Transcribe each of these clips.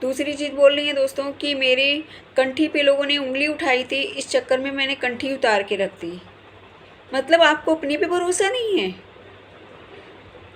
दूसरी चीज़ बोल रही हैं दोस्तों कि मेरी कंठी पे लोगों ने उंगली उठाई थी, इस चक्कर में मैंने कंठी उतार के रख दी। मतलब आपको अपने पे भरोसा नहीं है,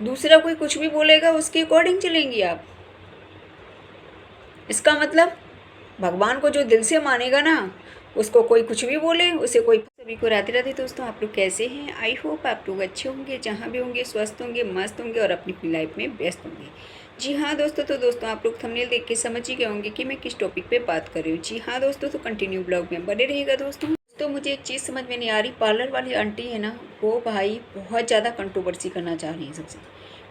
दूसरा कोई कुछ भी बोलेगा उसके अकॉर्डिंग चलेंगी आप। इसका मतलब भगवान को जो दिल से मानेगा ना, उसको कोई कुछ भी बोले, उसे कोई। सभी को राधे राधे दोस्तों, आप लोग कैसे हैं? आई होप आप लोग अच्छे होंगे, जहाँ भी होंगे स्वस्थ होंगे, मस्त होंगे और अपनी अपनी लाइफ में व्यस्त होंगे। जी हाँ दोस्तों, तो दोस्तों आप लोग थंबनेल देख के समझ ही गए होंगे कि मैं किस टॉपिक पे बात कर रही हूँ। जी हाँ दोस्तों, तो कंटिन्यू ब्लॉग में बने रहिएगा दोस्तों। तो मुझे एक चीज़ समझ में नहीं आ रही, पार्लर वाली आंटी है ना, वो भाई बहुत ज़्यादा कंट्रोवर्सी करना चाह रही है सबसे।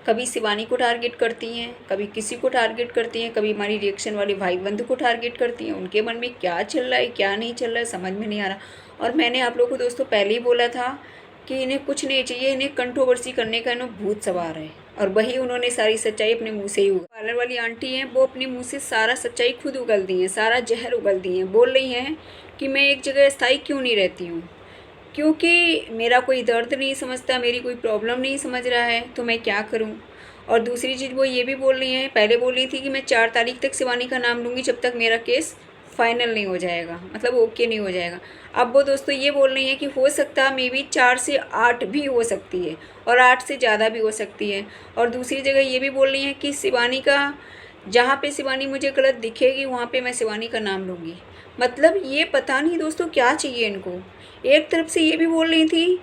कभी शिवानी को टारगेट करती हैं, कभी किसी को टारगेट करती हैं, कभी हमारी रिएक्शन वाले भाई बंधु को टारगेट करती हैं। उनके मन में क्या चल रहा है क्या नहीं चल रहा है समझ में नहीं आ रहा। और मैंने आप लोगों को दोस्तों पहले ही बोला था कि इन्हें कुछ नहीं चाहिए, इन्हें कंट्रोवर्सी करने का इन्हें भूत सवार है। और वही उन्होंने सारी सच्चाई अपने मुंह से ही पार्लर वाली आंटी हैं, वो अपने मुंह से सारा सच्चाई खुद उगल दी हैं, सारा जहर उगल दी हैं। बोल रही हैं कि मैं एक जगह स्थायी क्यों नहीं रहती हूँ, क्योंकि मेरा कोई दर्द नहीं समझता, मेरी कोई प्रॉब्लम नहीं समझ रहा है, तो मैं क्या करूं। और दूसरी चीज़ वो ये भी बोल रही हैं, पहले बोल रही थी कि मैं 4 तारीख तक शिवानी का नाम लूँगी जब तक मेरा केस फाइनल नहीं हो जाएगा, मतलब ओके नहीं हो जाएगा। अब वो दोस्तों ये बोल रही हैं कि हो सकता है मे बी 4 से 8 भी हो सकती है और 8 से ज़्यादा भी हो सकती है। और दूसरी जगह ये भी बोल रही हैं कि शिवानी का, जहाँ पे शिवानी मुझे गलत दिखेगी वहाँ पे मैं शिवानी का नाम लूँगी। मतलब ये पता नहीं दोस्तों क्या चाहिए इनको। एक तरफ से ये भी बोल रही थी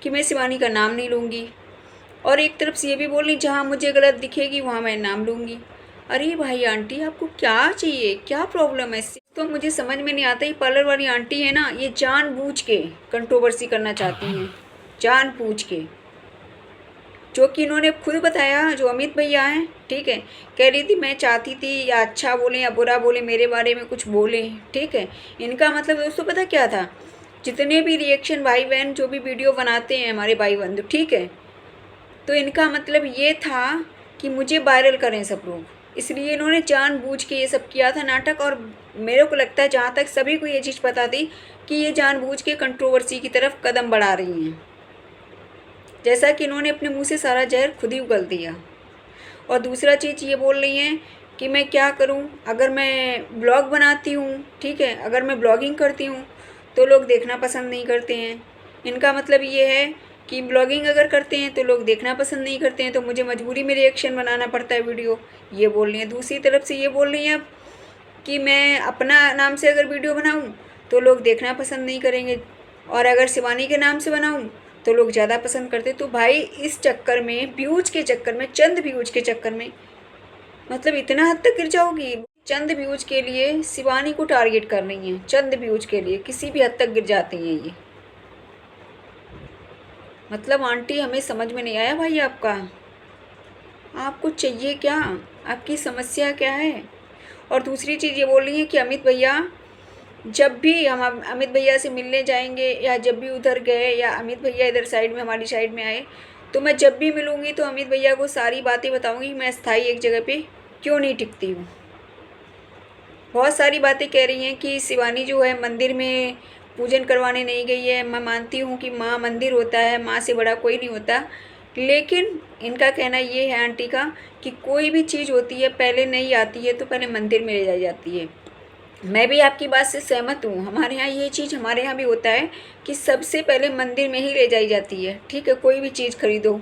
कि मैं शिवानी का नाम नहीं लूँगी, और एक तरफ से ये भी बोल रही जहाँ मुझे गलत दिखेगी वहाँ मैं नाम लूँगी। अरे भाई आंटी, आपको क्या चाहिए, क्या प्रॉब्लम है? तो मुझे समझ में नहीं आता। ये पार्लर वाली आंटी है ना, ये जानबूझ के कंट्रोवर्सी करना चाहती हैं, जानबूझ के। जो कि इन्होंने खुद बताया, जो अमित भैया हैं, ठीक है, कह रही थी मैं चाहती थी या अच्छा बोले या बुरा बोले मेरे बारे में कुछ बोले, ठीक है। इनका मतलब दोस्तों पता क्या था, जितने भी रिएक्शन भाई बहन जो भी वीडियो बनाते हैं हमारे भाई बंधु, ठीक है, तो इनका मतलब ये था कि मुझे वायरल करें सब लोग, इसलिए इन्होंने जानबूझ के ये सब किया था नाटक। और मेरे को लगता है जहाँ तक सभी को ये चीज़ पता थी कि ये जानबूझ के कंट्रोवर्सी की तरफ कदम बढ़ा रही हैं, जैसा कि इन्होंने अपने मुंह से सारा जहर खुद ही उगल दिया। और दूसरा चीज़ ये बोल रही हैं कि मैं क्या करूं, अगर मैं ब्लॉग बनाती हूं, ठीक है, अगर मैं ब्लॉगिंग करती हूं तो लोग देखना पसंद नहीं करते हैं। इनका मतलब ये है कि ब्लॉगिंग अगर करते हैं तो लोग देखना पसंद नहीं करते हैं, तो मुझे मजबूरी में रिएक्शन बनाना पड़ता है वीडियो, ये बोल रही हैं। दूसरी तरफ से ये बोल रही हैं कि मैं अपना नाम से अगर वीडियो बनाऊं तो लोग देखना पसंद नहीं करेंगे, और अगर शिवानी के नाम से बनाऊं तो लोग ज़्यादा पसंद करते। तो भाई इस चक्कर में, व्यूज के चक्कर में, चंद व्यूज के चक्कर में, मतलब इतना हद तक गिर जाओगी। चंद व्यूज के लिए शिवानी को टारगेट कर रही हैं, चंद व्यूज के लिए किसी भी हद तक गिर जाती हैं ये। मतलब आंटी हमें समझ में नहीं आया भाई, आपको चाहिए क्या, आपकी समस्या क्या है? और दूसरी चीज़ ये बोल रही है कि अमित भैया, जब भी हम अमित भैया से मिलने जाएंगे या जब भी उधर गए या अमित भैया इधर साइड में हमारी साइड में आए, तो मैं जब भी मिलूँगी तो अमित भैया को सारी बातें बताऊँगी मैं स्थायी एक जगह पे क्यों नहीं टिकती हूँ। बहुत सारी बातें कह रही हैं कि शिवानी जो है मंदिर में पूजन करवाने नहीं गई है। मैं मानती हूँ कि माँ मंदिर होता है, माँ से बड़ा कोई नहीं होता, लेकिन इनका कहना ये है आंटी का कि कोई भी चीज़ होती है पहले नहीं आती है तो पहले मंदिर में ले जाई जाती है। मैं भी आपकी बात से सहमत हूँ, हमारे यहाँ ये चीज़ हमारे यहाँ भी होता है कि सबसे पहले मंदिर में ही ले जाई जाती है, ठीक है, कोई भी चीज़ खरीदो।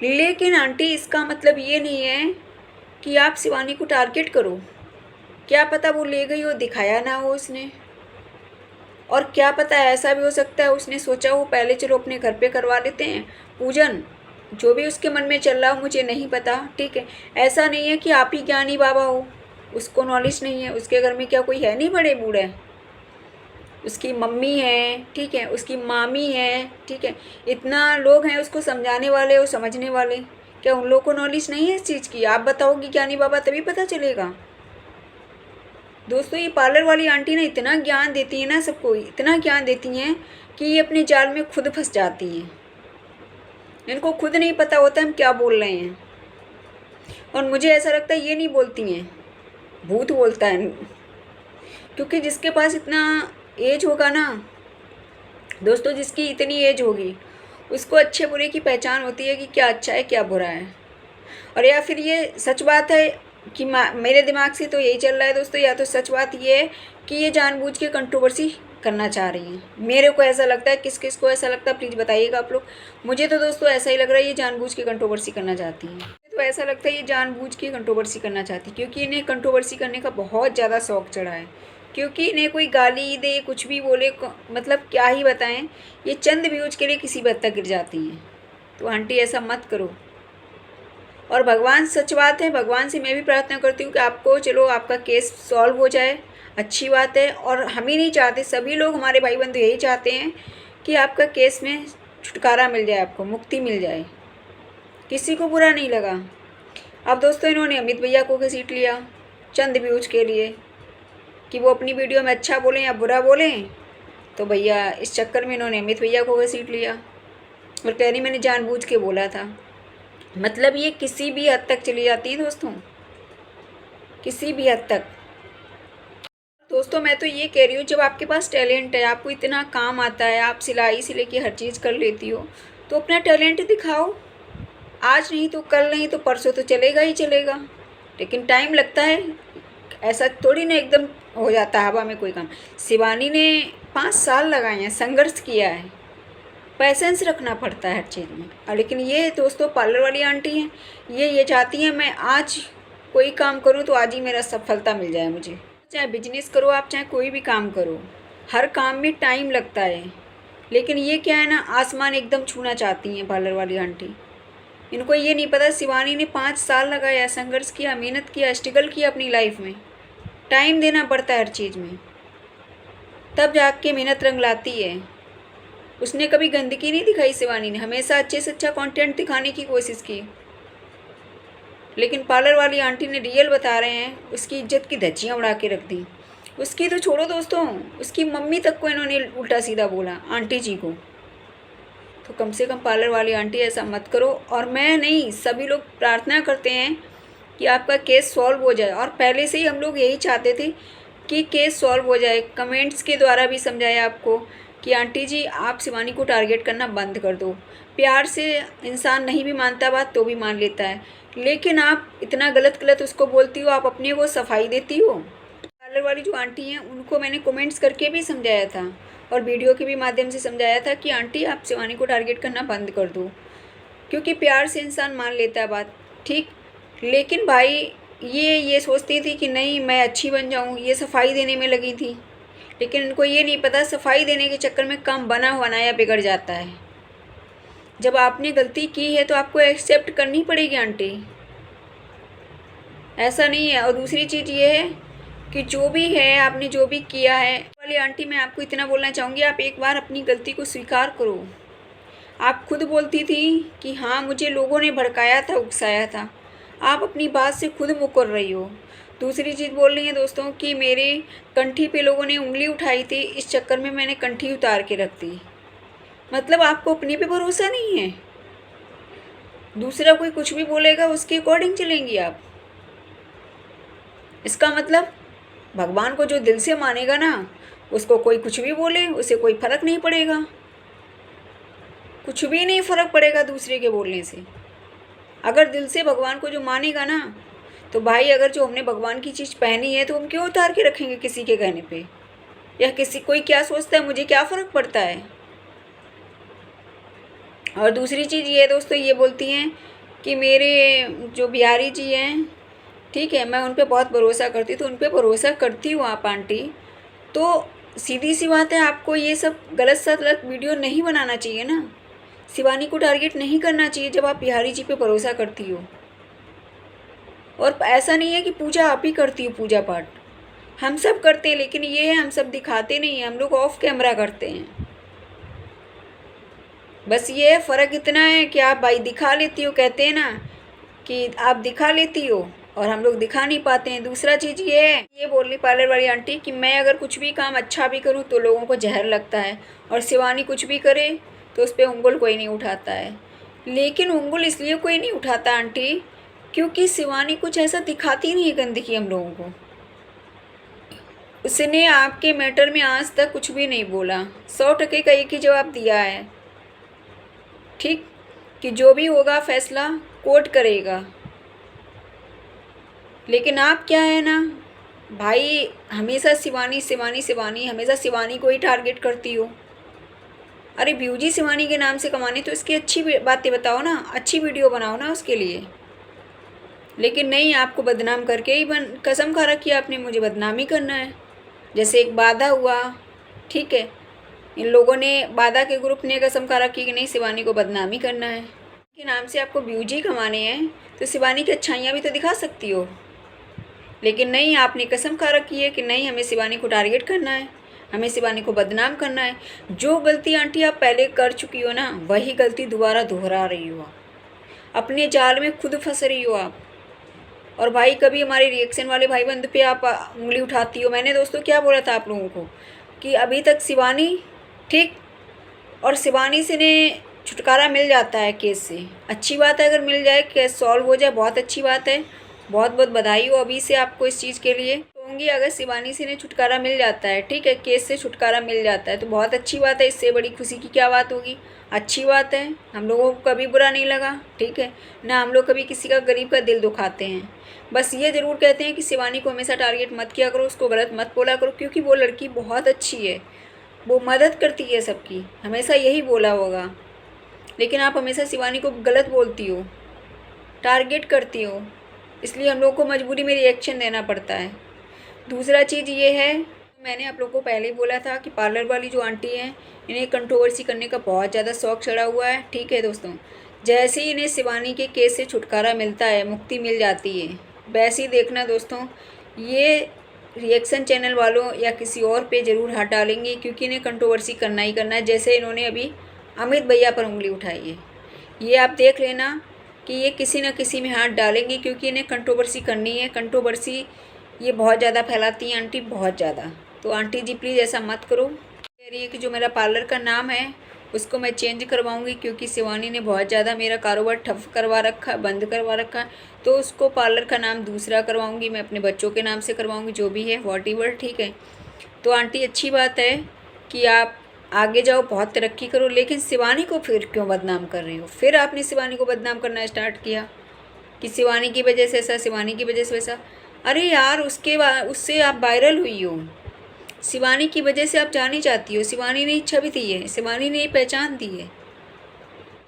लेकिन आंटी इसका मतलब ये नहीं है कि आप शिवानी को टारगेट करो। क्या पता वो ले गई हो, दिखाया ना हो उसने, और क्या पता ऐसा भी हो सकता है उसने सोचा हो पहले चलो अपने घर पे करवा लेते हैं पूजन, जो भी उसके मन में चल रहा हो मुझे नहीं पता, ठीक है। ऐसा नहीं है कि आप ही ज्ञानी बाबा हो, उसको नॉलेज नहीं है। उसके घर में क्या कोई है नहीं बड़े बूढ़े, उसकी मम्मी है, ठीक है, उसकी मामी है, ठीक है, इतना लोग हैं उसको समझाने वाले और समझने वाले। क्या उन लोगों को नॉलेज नहीं है इस चीज़ की? आप बताओगी ज्ञानी बाबा तभी पता चलेगा। दोस्तों ये पार्लर वाली आंटी ना इतना ज्ञान देती है ना सबको, इतना ज्ञान देती हैं कि ये अपने जाल में खुद फंस जाती हैं। इनको खुद नहीं पता होता हम क्या बोल रहे हैं, और मुझे ऐसा लगता है ये नहीं बोलती हैं, भूत बोलता है। क्योंकि जिसके पास इतना एज होगा ना दोस्तों, जिसकी इतनी एज होगी, उसको अच्छे बुरे की पहचान होती है कि क्या अच्छा है क्या बुरा है। और या फिर ये सच बात है, कि मेरे दिमाग से तो यही चल रहा है दोस्तों, या तो सच बात ये है कि ये जानबूझ के कंट्रोवर्सी करना चाह रही हैं। मेरे को ऐसा लगता है, किस किस को ऐसा लगता है प्लीज़ बताइएगा आप लोग। मुझे तो दोस्तों ऐसा ही लग रहा है ये जानबूझ के कंट्रोवर्सी करना चाहती हैं। तो ऐसा लगता है ये जानबूझ के कंट्रोवर्सी करना चाहती, क्योंकि इन्हें कंट्रोवर्सी करने का बहुत ज़्यादा शौक चढ़ा है। क्योंकि इन्हें कोई गाली दे, कुछ भी बोले, मतलब क्या ही बताएं, ये चंद व्यूज के लिए किसी भी हद तक गिर जाती हैं। तो आंटी ऐसा मत करो। और भगवान, सच बात है, भगवान से मैं भी प्रार्थना करती हूँ कि आपको, चलो आपका केस सॉल्व हो जाए, अच्छी बात है। और हम ही नहीं चाहते, सभी लोग हमारे भाई बंधु यही चाहते हैं कि आपका केस में छुटकारा मिल जाए, आपको मुक्ति मिल जाए, किसी को बुरा नहीं लगा। अब दोस्तों इन्होंने अमित भैया को घसीट लिया चंद व्यूज के लिए कि वो अपनी वीडियो में अच्छा बोलें या बुरा बोलें। तो भैया इस चक्कर में इन्होंने अमित भैया को घसीट लिया और कह रही मैंने जानबूझ के बोला था। मतलब ये किसी भी हद तक चली जाती है दोस्तों, किसी भी हद तक। दोस्तों मैं तो ये कह रही हूँ, जब आपके पास टैलेंट है, आपको इतना काम आता है, आप सिलाई से लेके हर चीज़ कर लेती हो, तो अपना टैलेंट दिखाओ। आज नहीं तो कल, नहीं तो परसों तो चलेगा ही चलेगा, लेकिन टाइम लगता है। ऐसा थोड़ी ना एकदम हो जाता है हवा में कोई काम। शिवानी ने 5 साल लगाए हैं, संघर्ष किया है, पैसेंस रखना पड़ता है हर चीज़ में। और लेकिन ये दोस्तों पार्लर वाली आंटी हैं, ये चाहती हैं मैं आज कोई काम करूँ तो आज ही मेरा सफलता मिल जाए मुझे। चाहे बिजनेस करो आप, चाहे कोई भी काम करो, हर काम में टाइम लगता है। लेकिन ये क्या है ना, आसमान एकदम छूना चाहती हैं पार्लर वाली आंटी। इनको ये नहीं पता शिवानी ने 5 साल लगाया, संघर्ष किया, मेहनत किया, स्ट्रगल किया अपनी लाइफ में। टाइम देना पड़ता है हर चीज़ में, तब जाके मेहनत रंग लाती है। उसने कभी गंदगी नहीं दिखाई शिवानी ने, हमेशा अच्छे से अच्छा कंटेंट दिखाने की कोशिश की। लेकिन पार्लर वाली आंटी ने रियल बता रहे हैं, उसकी इज्जत की धज्जियाँ उड़ा के रख दी। उसकी तो छोड़ो दोस्तों, उसकी मम्मी तक को इन्होंने उल्टा सीधा बोला, आंटी जी को। तो कम से कम पार्लर वाली आंटी ऐसा मत करो। और मैं नहीं, सभी लोग प्रार्थना करते हैं कि आपका केस सॉल्व हो जाए। और पहले से ही हम लोग यही चाहते थे कि केस सॉल्व हो जाए। कमेंट्स के द्वारा भी समझाया आपको कि आंटी जी आप शिवानी को टारगेट करना बंद कर दो। प्यार से इंसान नहीं भी मानता बात तो भी मान लेता है, लेकिन आप इतना गलत गलत उसको बोलती हो, आप अपने वो सफाई देती हो। पार्लर वाली जो आंटी हैं उनको मैंने कमेंट्स करके भी समझाया था और वीडियो के भी माध्यम से समझाया था कि आंटी आप शिवानी को टारगेट करना बंद कर दो, क्योंकि प्यार से इंसान मान लेता है बात, ठीक। लेकिन भाई ये सोचती थी कि नहीं मैं अच्छी बन जाऊँ, ये सफाई देने में लगी थी। लेकिन इनको ये नहीं पता सफाई देने के चक्कर में काम बना बनाया बिगड़ जाता है। जब आपने गलती की है तो आपको एक्सेप्ट करनी पड़ेगी आंटी, ऐसा नहीं है। और दूसरी चीज़ ये है कि जो भी है, आपने जो भी किया है, वाली आंटी मैं आपको इतना बोलना चाहूँगी, आप एक बार अपनी गलती को स्वीकार करो। आप खुद बोलती थी कि हाँ मुझे लोगों ने भड़काया था, उकसाया था। आप अपनी बात से खुद मुकर रही हो। दूसरी चीज़ बोल रही है दोस्तों कि मेरे कंठी पे लोगों ने उंगली उठाई थी, इस चक्कर में मैंने कंठी उतार के रख दी। मतलब आपको अपने पे भरोसा नहीं है, दूसरा कोई कुछ भी बोलेगा उसके अकॉर्डिंग चलेंगी आप। इसका मतलब भगवान को जो दिल से मानेगा ना, उसको कोई कुछ भी बोले उसे कोई फ़र्क नहीं पड़ेगा, कुछ भी नहीं फ़र्क पड़ेगा दूसरे के बोलने से। अगर दिल से भगवान को जो मानेगा ना, तो भाई अगर जो हमने भगवान की चीज़ पहनी है तो हम क्यों उतार के रखेंगे किसी के कहने पे, या किसी कोई क्या सोचता है मुझे क्या फ़र्क पड़ता है। और दूसरी चीज़ ये दोस्तों, ये बोलती हैं कि मेरे जो बिहारी जी हैं, ठीक है मैं उन पर बहुत भरोसा करती, तो उन पर भरोसा करती हूँ आप आंटी, तो सीधी सी बात है आपको ये सब गलत सलत वीडियो नहीं बनाना चाहिए ना, शिवानी को टारगेट नहीं करना चाहिए जब आप बिहारी जी पे भरोसा करती हो। और ऐसा नहीं है कि पूजा आप ही करती हो, पूजा पाठ हम सब करते हैं, लेकिन ये है हम सब दिखाते नहीं हैं, हम लोग ऑफ कैमरा करते हैं। बस ये फ़र्क इतना है कि आप भाई दिखा लेती हो, कहते हैं ना कि आप दिखा लेती हो और हम लोग दिखा नहीं पाते हैं। दूसरा चीज़ ये है, ये बोल रही पार्लर वाली आंटी कि मैं अगर कुछ भी काम अच्छा भी करूँ तो लोगों को जहर लगता है, और शिवानी कुछ भी करे तो उस पर उंगल कोई नहीं उठाता है। लेकिन उंगल इसलिए कोई नहीं उठाता आंटी क्योंकि शिवानी कुछ ऐसा दिखाती नहीं है गंदगी हम लोगों को। उसने आपके मैटर में आज तक कुछ भी नहीं बोला, 100% का एक ही जवाब दिया है, ठीक, कि जो भी होगा फैसला कोर्ट करेगा। लेकिन आप क्या है ना भाई, हमेशा शिवानी शिवानी शिवानी, हमेशा शिवानी को ही टारगेट करती हो। अरे ब्यूजी शिवानी के नाम से कमाने तो इसकी अच्छी बातें बताओ ना, अच्छी वीडियो बनाओ ना उसके लिए। लेकिन नहीं, आपको बदनाम करके ही कसम खा रखी है आपने, मुझे बदनाम ही करना है। जैसे एक बाधा हुआ, ठीक है, इन लोगों ने, बाधा के ग्रुप ने कसम खा रखी कि नहीं शिवानी को बदनामी करना है के नाम से आपको व्यूज ही कमाने हैं, तो शिवानी की अच्छाइयाँ भी तो दिखा सकती हो। लेकिन नहीं, आपने कसम खा रखी है कि नहीं, हमें शिवानी को टारगेट करना है, हमें शिवानी को बदनाम करना है। जो गलती आंटी आप पहले कर चुकी हो ना, वही गलती दोबारा दोहरा रही हो आप, अपने जाल में खुद फंस रही हो आप। और भाई कभी हमारे रिएक्शन वाले भाई बंद पे आप उंगली उठाती हो। मैंने दोस्तों क्या बोला था आप लोगों को कि अभी तक शिवानी, ठीक, और शिवानी से ने छुटकारा मिल जाता है केस से, अच्छी बात है, अगर मिल जाए, केस सॉल्व हो जाए, बहुत अच्छी बात है, बहुत बहुत बधाई हो अभी से आपको इस चीज़ के लिए। होंगी अगर शिवानी से ने छुटकारा मिल जाता है, ठीक है, केस से छुटकारा मिल जाता है तो बहुत अच्छी बात है, इससे बड़ी खुशी की क्या बात होगी। अच्छी बात है, हम लोगों को कभी बुरा नहीं लगा, ठीक है ना, हम लोग कभी किसी का गरीब का दिल दुखाते हैं। बस ये ज़रूर कहते हैं कि शिवानी को हमेशा टारगेट मत किया करो, उसको गलत मत बोला करो, क्योंकि वो लड़की बहुत अच्छी है, वो मदद करती है सबकी, हमेशा यही बोला होगा। लेकिन आप हमेशा शिवानी को गलत बोलती हो, टारगेट करती हो, इसलिए हम लोग को मजबूरी में रिएक्शन देना पड़ता है। दूसरा चीज़ ये है, मैंने आप लोगों को पहले ही बोला था कि पार्लर वाली जो आंटी हैं, इन्हें कंट्रोवर्सी करने का बहुत ज़्यादा शौक चढ़ा हुआ है, ठीक है दोस्तों। जैसे ही इन्हें शिवानी के केस से छुटकारा मिलता है, मुक्ति मिल जाती है, वैसे ही देखना दोस्तों, ये रिएक्शन चैनल वालों या किसी और पे ज़रूर हाथ डालेंगे, क्योंकि इन्हें कंट्रोवर्सी करना ही करना है। जैसे इन्होंने अभी अमित भैया पर उंगली उठाई है, ये आप देख लेना कि ये किसी न किसी में हाथ डालेंगे, क्योंकि इन्हें कंट्रोवर्सी करनी है। कंट्रोवर्सी ये बहुत ज़्यादा फैलाती हैं आंटी, बहुत ज़्यादा। तो आंटी जी प्लीज़ ऐसा मत करो। कह रही है कि जो मेरा पार्लर का नाम है उसको मैं चेंज करवाऊंगी, क्योंकि शिवानी ने बहुत ज़्यादा मेरा कारोबार ठप करवा रखा, बंद करवा रखा है, तो उसको पार्लर का नाम दूसरा करवाऊंगी, मैं अपने बच्चों के नाम से करवाऊंगी, जो भी है व्हाटएवर, ठीक है। तो आंटी अच्छी बात है कि आप आगे जाओ, बहुत तरक्की करो, लेकिन शिवानी को फिर क्यों बदनाम कर रही हो? फिर आपने शिवानी को बदनाम करना स्टार्ट किया कि शिवानी की वजह से ऐसा, शिवानी की वजह से वैसा। अरे यार, उससे आप वायरल हुई हो, शिवानी की वजह से आप जानी जाती हो, शिवानी ने इच्छा भी दी है, शिवानी ने पहचान दी है।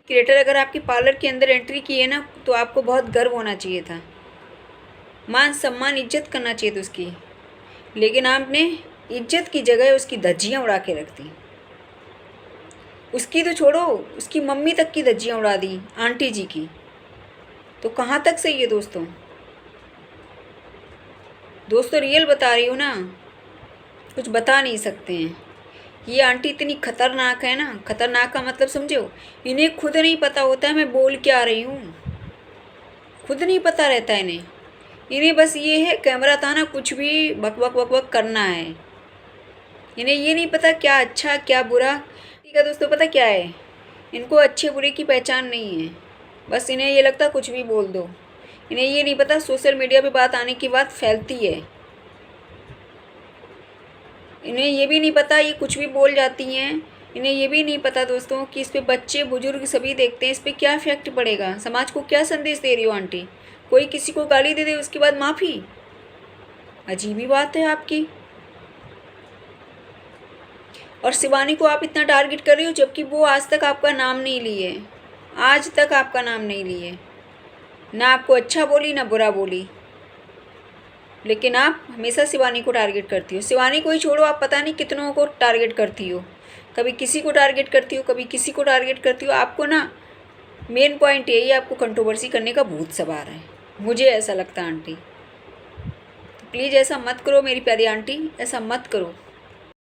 क्रिएटर अगर आपके पार्लर के अंदर एंट्री की है ना, तो आपको बहुत गर्व होना चाहिए था, मान सम्मान इज्जत करना चाहिए था उसकी। लेकिन आपने इज्जत की जगह उसकी धज्जियाँ उड़ा के रख दी। उसकी तो छोड़ो, उसकी मम्मी तक की धज्जियाँ उड़ा दी, आंटी जी की। तो कहाँ तक सही है दोस्तों? दोस्तों रियल बता रही हो ना, कुछ बता नहीं सकते हैं। ये आंटी इतनी खतरनाक है ना, खतरनाक का मतलब समझो, इन्हें खुद नहीं पता होता है मैं बोल क्या रही हूँ, खुद नहीं पता रहता है इन्हें। इन्हें बस ये है कैमरा था ना, कुछ भी बक बक बक बक करना है। इन्हें ये नहीं पता क्या अच्छा क्या बुरा। ठीक है दोस्तों, पता क्या है, इनको अच्छे बुरे की पहचान नहीं है, बस इन्हें ये लगता कुछ भी बोल दो। इन्हें ये नहीं पता सोशल मीडिया पे बात आने की बात फैलती है। इन्हें ये भी नहीं पता ये कुछ भी बोल जाती हैं। इन्हें ये भी नहीं पता दोस्तों कि इस पे बच्चे बुजुर्ग सभी देखते हैं, इस पे क्या इफेक्ट पड़ेगा, समाज को क्या संदेश दे रही हो आंटी। कोई किसी को गाली दे दे उसके बाद माफ़ी, अजीब ही बात है आपकी। और शिवानी को आप इतना टारगेट कर रही हो, जबकि वो आज तक आपका नाम नहीं लिए, आज तक आपका नाम नहीं लिए, ना आपको अच्छा बोली ना बुरा बोली, लेकिन आप हमेशा शिवानी को टारगेट करती हो। शिवानी को ही छोड़ो, आप पता नहीं कितनों को टारगेट करती हो, कभी किसी को टारगेट करती हो, कभी किसी को टारगेट करती हो। आपको ना मेन पॉइंट यही है, आपको कंट्रोवर्सी करने का भूत सवार है, मुझे ऐसा लगता है आंटी। तो प्लीज़ ऐसा मत करो मेरी प्यारी आंटी, ऐसा मत करो।